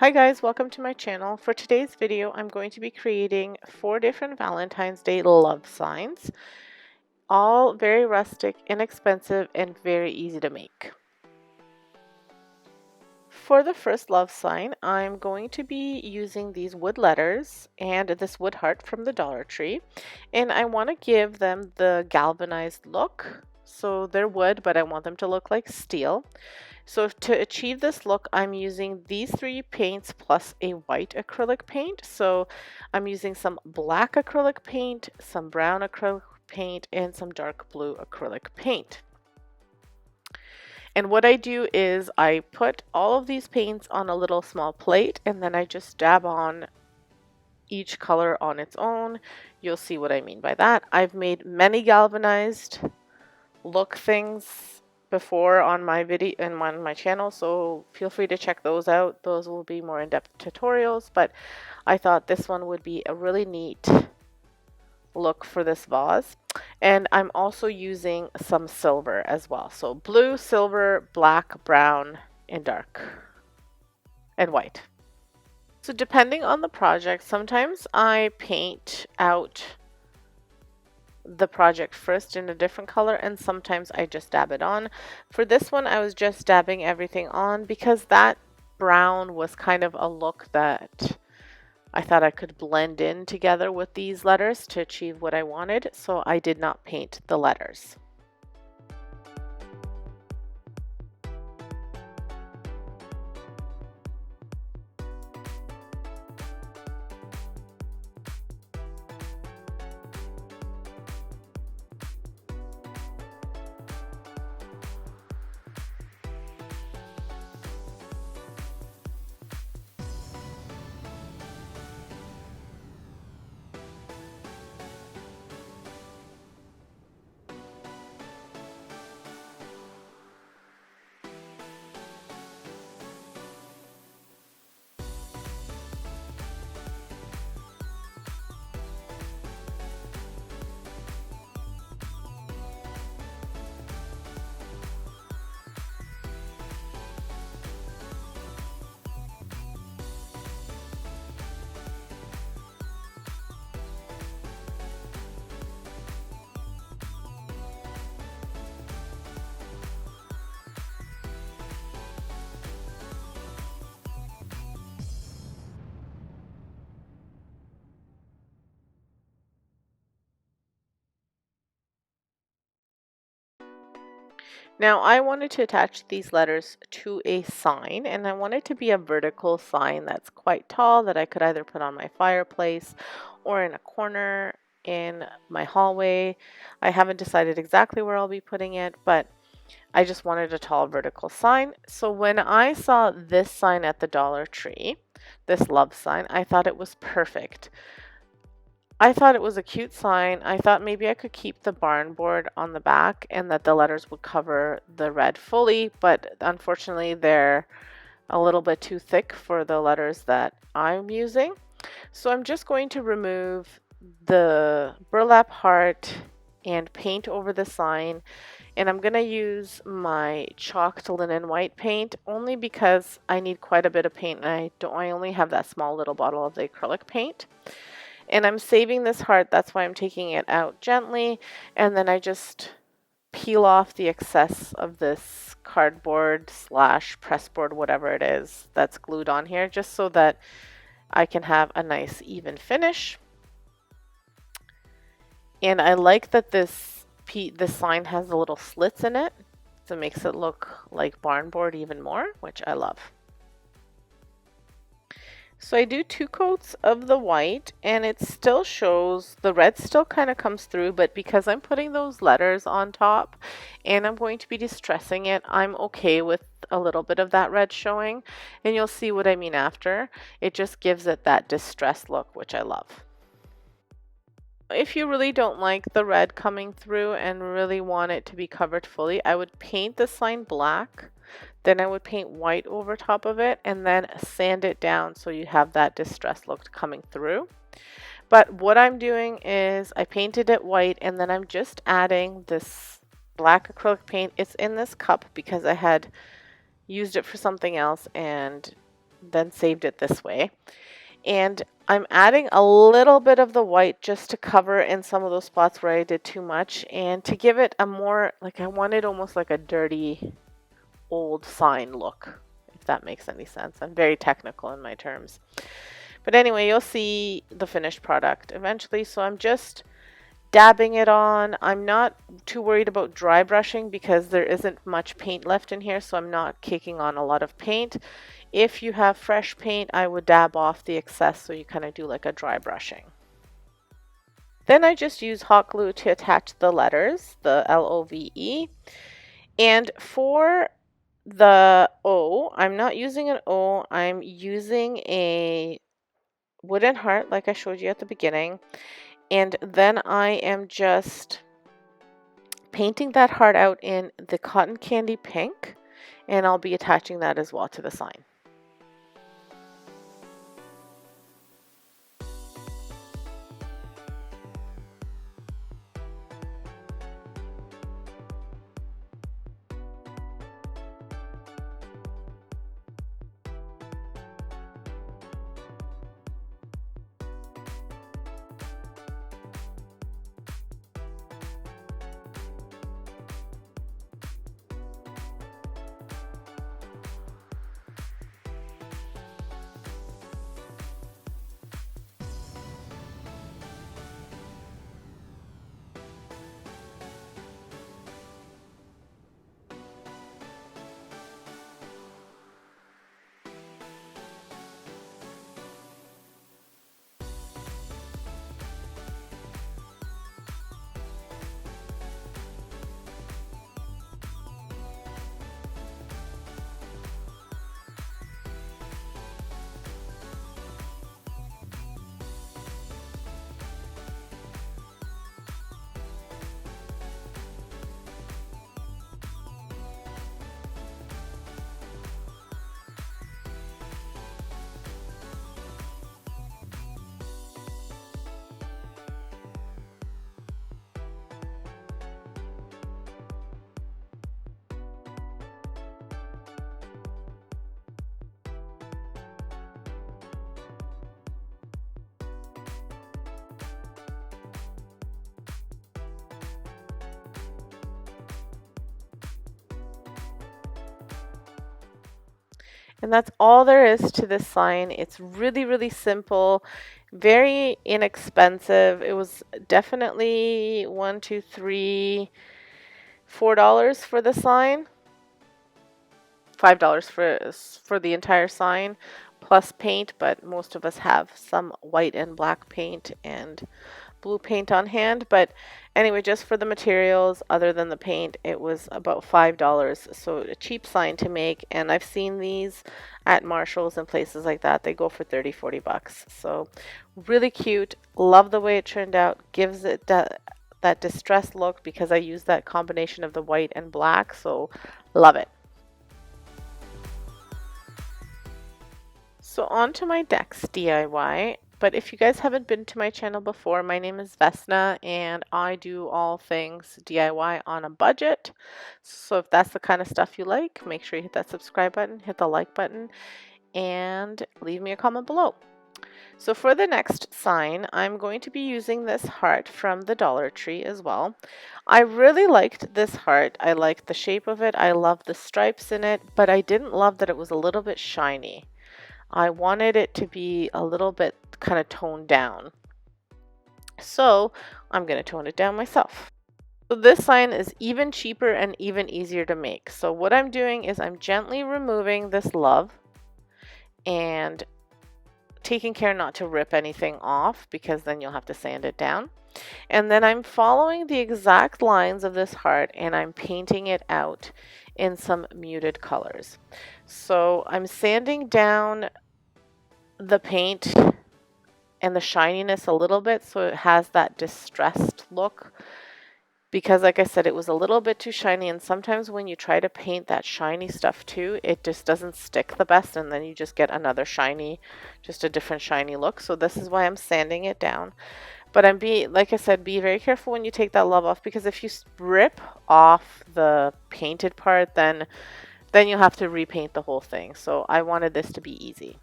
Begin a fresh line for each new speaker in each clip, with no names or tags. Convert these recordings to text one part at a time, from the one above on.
Hi guys, welcome to my channel. For today's video, I'm going to be creating 4 different Valentine's Day love signs, all very rustic, inexpensive, and very easy to make. For the first love sign, I'm going to be using these wood letters and this wood heart from the Dollar Tree, and I want to give them the galvanized look. So they're wood, but I want them to look like steel. So to achieve this look, I'm using these 3 paints plus a white acrylic paint. So I'm using some black acrylic paint, some brown acrylic paint, and some dark blue acrylic paint. And what I do is I put all of these paints on a little small plate, and then I just dab on each color on its own. You'll see what I mean by that. I've made many galvanized look things before on my video and on my channel, so feel free to check those out. Those will be more in-depth tutorials, but I thought this one would be a really neat look for this vase. And I'm also using some silver as well, so blue, silver, black, brown, and dark and white. So depending on the project, sometimes I paint out the project first in a different color, and sometimes I just dab it on. For this one, I was just dabbing everything on because that brown was kind of a look that I thought I could blend in together with these letters to achieve what I wanted, so I did not paint the letters. Now I wanted to attach these letters to a sign, and I want it to be a vertical sign that's quite tall that I could either put on my fireplace or in a corner in my hallway. I haven't decided exactly where I'll be putting it, but I just wanted a tall vertical sign. So when I saw this sign at the Dollar Tree, this love sign, I thought it was perfect. I thought it was a cute sign. I thought maybe I could keep the barn board on the back and that the letters would cover the red fully, but unfortunately they're a little bit too thick for the letters that I'm using. So I'm just going to remove the burlap heart and paint over the sign, and I'm going to use my chalked linen white paint only because I need quite a bit of paint, and I only have that small little bottle of the acrylic paint. And I'm saving this heart, that's why I'm taking it out gently, and then I just peel off the excess of this cardboard slash pressboard, whatever it is that's glued on here, just so that I can have a nice even finish. And I like that this sign has the little slits in it, so it makes it look like barn board even more, which I love. So I do 2 coats of the white, and it still shows, the red still kind of comes through, but because I'm putting those letters on top and I'm going to be distressing it, I'm okay with a little bit of that red showing, and you'll see what I mean after. It just gives it that distressed look, which I love. If you really don't like the red coming through and really want it to be covered fully, I would paint the sign black. Then I would paint white over top of it and then sand it down so you have that distress look coming through. But what I'm doing is I painted it white, and then I'm just adding this black acrylic paint. It's in this cup because I had used it for something else and then saved it this way. And I'm adding a little bit of the white just to cover in some of those spots where I did too much and to give it a more, like I wanted almost like a dirty old sign look, if that makes any sense. I'm very technical in my terms. But anyway, you'll see the finished product eventually. So I'm just dabbing it on. I'm not too worried about dry brushing because there isn't much paint left in here, so I'm not caking on a lot of paint. If you have fresh paint, I would dab off the excess so you kind of do like a dry brushing. Then I just use hot glue to attach the letters, the LOVE. And for the O, I'm not using an O, I'm using a wooden heart like I showed you at the beginning. And then I am just painting that heart out in the cotton candy pink, and I'll be attaching that as well to the sign. And that's all there is to this sign. It's really, really simple, very inexpensive. It was definitely one, two, three, $4 for the sign, $5 for the entire sign, plus paint. But most of us have some white and black paint and blue paint on hand. But anyway, just for the materials other than the paint, it was about $5. So a cheap sign to make. And I've seen these at Marshall's and places like that. They go for 30, 40 bucks. So really cute. Love the way it turned out. Gives it that distressed look because I used that combination of the white and black. So love it. So on to my decks DIY. But if you guys haven't been to my channel before, my name is Vesna and I do all things DIY on a budget. So if that's the kind of stuff you like, make sure you hit that subscribe button, hit the like button, and leave me a comment below. So for the next sign, I'm going to be using this heart from the Dollar Tree as well. I really liked this heart. I liked the shape of it. I love the stripes in it, but I didn't love that it was a little bit shiny. I wanted it to be a little bit kind of toned down. So I'm going to tone it down myself. So this sign is even cheaper and even easier to make. So what I'm doing is I'm gently removing this love and taking care not to rip anything off because then you'll have to sand it down. And then I'm following the exact lines of this heart and I'm painting it out in some muted colors. So I'm sanding down the paint and the shininess a little bit so it has that distressed look, because like I said, it was a little bit too shiny, and sometimes when you try to paint that shiny stuff too, it just doesn't stick the best and then you just get another shiny, just a different shiny look. So this is why I'm sanding it down. But like I said, be very careful when you take that love off, because if you rip off the painted part, then then you'll have to repaint the whole thing. So I wanted this to be easy.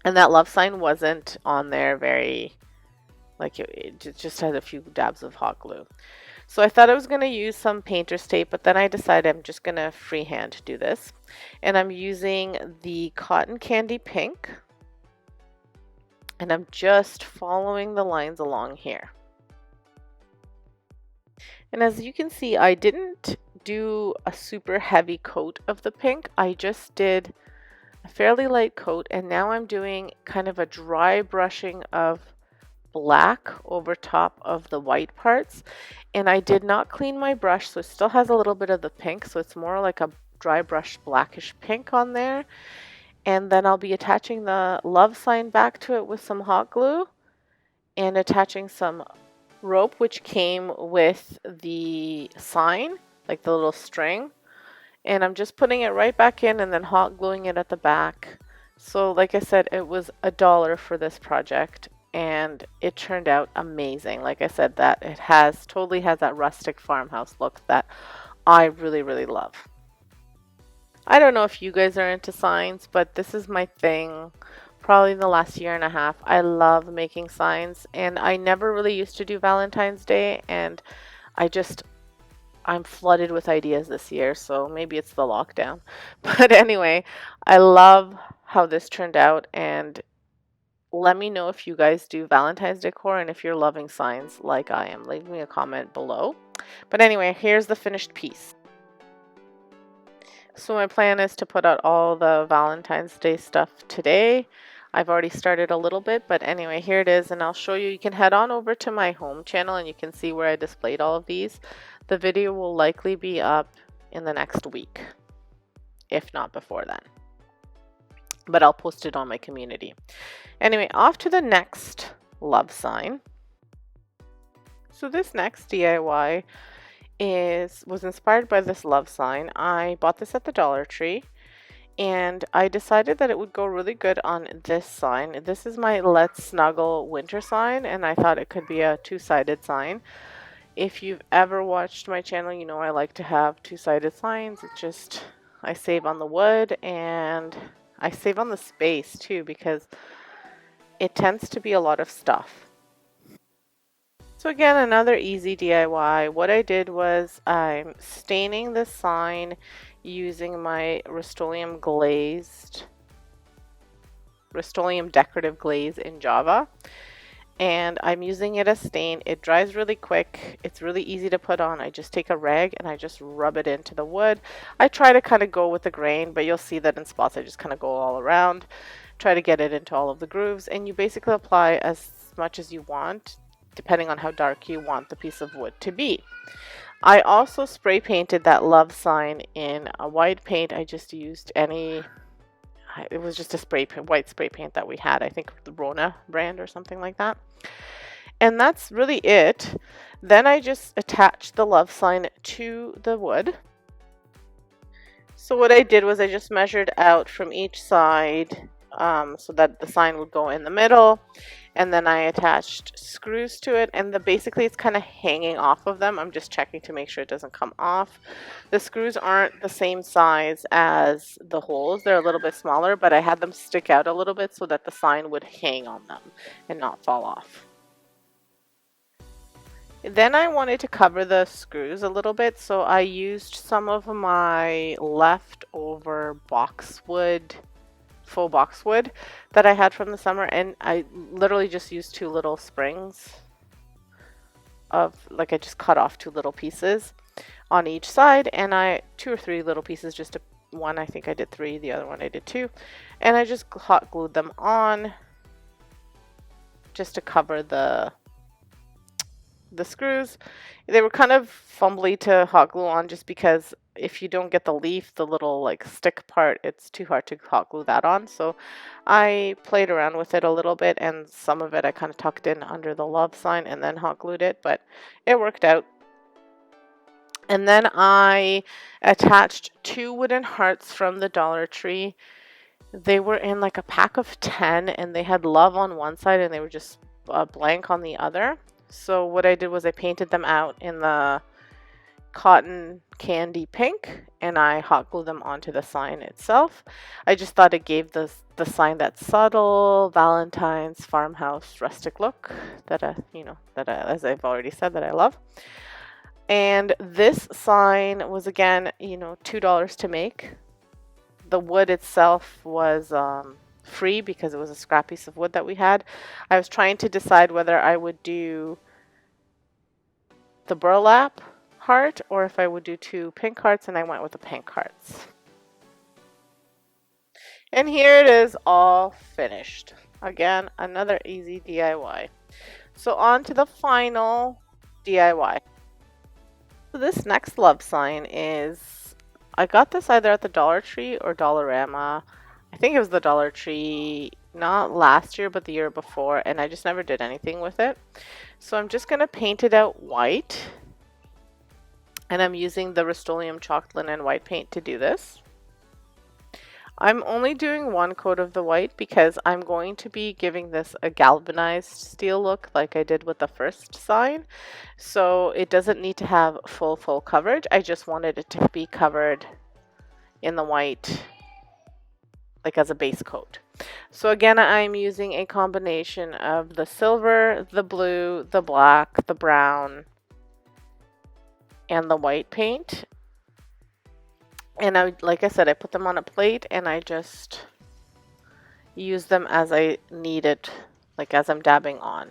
And that love sign wasn't on there very, like it just had a few dabs of hot glue. So I thought I was going to use some painter's tape, but then I decided I'm just going to freehand do this. And I'm using the Cotton Candy Pink. And I'm just following the lines along here. And as you can see, I didn't do a super heavy coat of the pink. I just did a fairly light coat, and now I'm doing kind of a dry brushing of black over top of the white parts. And I did not clean my brush, so it still has a little bit of the pink, so it's more like a dry brush blackish pink on there. And then I'll be attaching the love sign back to it with some hot glue and attaching some rope which came with the sign, like the little string. And I'm just putting it right back in and then hot gluing it at the back. So like I said, it was $1 for this project and it turned out amazing. Like I said, that it totally has that rustic farmhouse look that I really, really love. I don't know if you guys are into signs, but this is my thing probably in the last year and a half. I love making signs, and I never really used to do Valentine's Day, and I'm flooded with ideas this year, so maybe it's the lockdown. But anyway, I love how this turned out, and let me know if you guys do Valentine's decor and if you're loving signs like I am. Leave me a comment below. But anyway, here's the finished piece. So my plan is to put out all the Valentine's Day stuff today. I've already started a little bit, but anyway, here it is, and I'll show you. You can head on over to my home channel and you can see where I displayed all of these. The video will likely be up in the next week, if not before then. But I'll post it on my community. Anyway, off to the next love sign. So this next DIY was inspired by this love sign. I bought this at the Dollar Tree, and I decided that it would go really good on this sign. This is my Let's Snuggle winter sign, and I thought it could be a two-sided sign. If you've ever watched my channel, you know I like to have two-sided signs. I save on the wood and I save on the space too, because it tends to be a lot of stuff. So again, another easy DIY. What I did was I'm staining the sign using my Rust-Oleum decorative glaze in Java. And I'm using it as stain. It dries really quick. It's really easy to put on. I just take a rag and I just rub it into the wood. I try to kind of go with the grain, but you'll see that in spots I just kind of go all around. Try to get it into all of the grooves, and you basically apply as much as you want, depending on how dark you want the piece of wood to be. I also spray painted that love sign in a white paint. I just used it was just a white spray paint that we had, I think the Rona brand or something like that. And that's really it. Then I just attached the love sign to the wood. So what I did was I just measured out from each side so that the sign would go in the middle, and then I attached screws to it, and basically it's kind of hanging off of them. I'm just checking to make sure it doesn't come off. The screws aren't the same size as the holes. They're a little bit smaller, but I had them stick out a little bit so that the sign would hang on them and not fall off. Then I wanted to cover the screws a little bit, so I used some of my leftover faux boxwood that I had from the summer, and I literally just used 2 little springs I just cut off 2 little pieces on each side, and 2 or 3 little pieces, one I think I did 3, the other one I did 2, and I just hot glued them on just to cover the screws. They were kind of fumbly to hot glue on, just because if you don't get the leaf, the little stick part, it's too hard to hot glue that on. So I played around with it a little bit, and some of it I kind of tucked in under the love sign and then hot glued it, but it worked out. And then I attached 2 wooden hearts from the Dollar Tree. They were in a pack of 10, and they had love on one side and they were just blank on the other. So what I did was I painted them out in the cotton candy pink, and I hot glue them onto the sign itself. I just thought it gave the sign that subtle Valentine's farmhouse rustic look that as I've already said, that I love. And this sign was, again, $2 to make. The wood itself was free because it was a scrap piece of wood that we had. I was trying to decide whether I would do the burlap heart or if I would do 2 pink hearts, and I went with the pink hearts. And here it is, all finished. Again, another easy DIY. So on to the final DIY. So this next love sign is, I got this either at the Dollar Tree or Dollarama. I think it was the Dollar Tree, not last year, but the year before, and I just never did anything with it. So I'm just going to paint it out white. And I'm using the Rust-Oleum chalk linen white paint to do this. I'm only doing 1 coat of the white because I'm going to be giving this a galvanized steel look like I did with the first sign. So it doesn't need to have full coverage. I just wanted it to be covered in the white, like as a base coat. So again, I'm using a combination of the silver, the blue, the black, the brown, and the white paint. And like I said, I put them on a plate and I just use them as I need it, like as I'm dabbing on.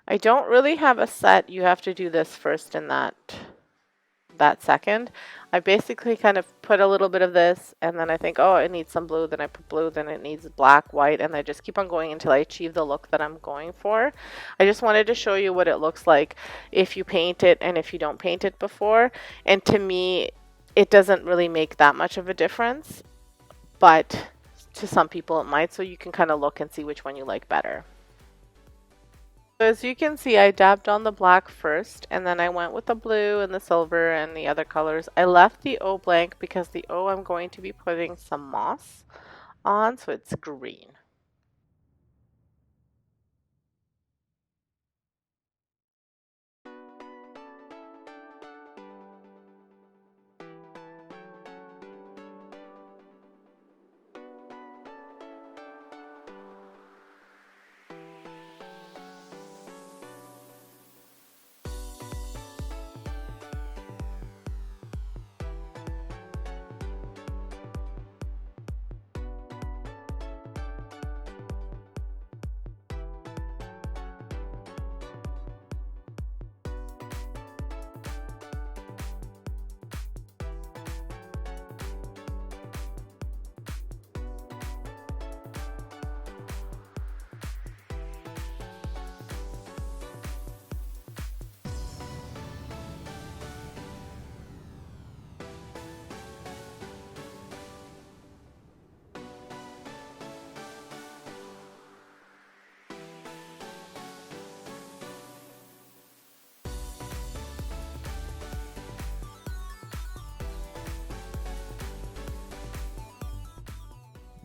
I don't really have a set, you have to do this first and that second. I basically kind of put a little bit of this, and then I think, oh, it needs some blue, then I put blue, then it needs black, white, and I just keep on going until I achieve the look that I'm going for. I just wanted to show you what it looks like if you paint it and if you don't paint it before. And to me, it doesn't really make that much of a difference, but to some people it might, so you can kind of look and see which one you like better. So as you can see, I dabbed on the black first, and then I went with the blue and the silver and the other colors. I left the O blank because the O I'm going to be putting some moss on, so it's green.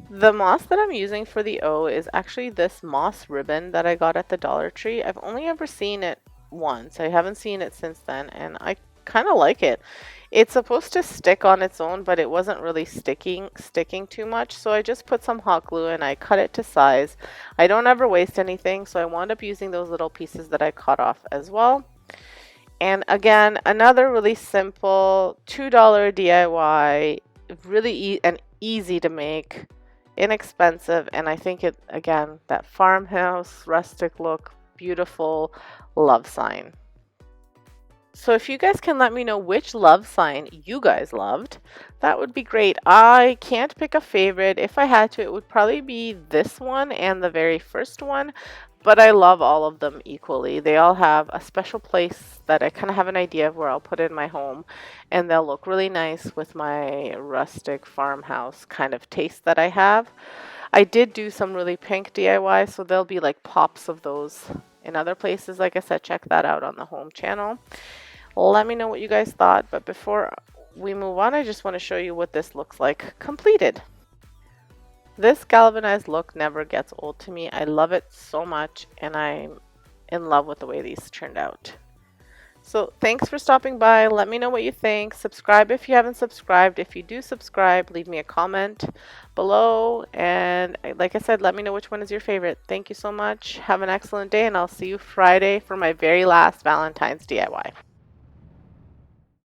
The moss that I'm using for the O is actually this moss ribbon that I got at the Dollar Tree. I've only ever seen it once. I haven't seen it since then, and I kind of like it. It's supposed to stick on its own, but it wasn't really sticking too much, so I just put some hot glue and I cut it to size. I don't ever waste anything, so I wound up using those little pieces that I cut off as well. And again, another really simple $2 DIY, really and easy to make, inexpensive, and I think it, again, that farmhouse rustic look, beautiful love sign. So if you guys can let me know which love sign you guys loved, that would be great. I can't pick a favorite. If I had to, it would probably be this one and the very first one, but I love all of them equally. They all have a special place that I kind of have an idea of where I'll put in my home, and they'll look really nice with my rustic farmhouse kind of taste that I have. I did do some really pink DIY, so there'll be like pops of those in other places. Like I said, check that out on the home channel. Let me know what you guys thought, but before we move on, I just want to show you what this looks like completed. This galvanized look never gets old to me. I love it so much, and I'm in love with the way these turned out. So thanks for stopping by. Let me know what you think. Subscribe if you haven't subscribed. If you do subscribe, leave me a comment below. And like I said, let me know which one is your favorite. Thank you so much. Have an excellent day, and I'll see you Friday for my very last Valentine's DIY.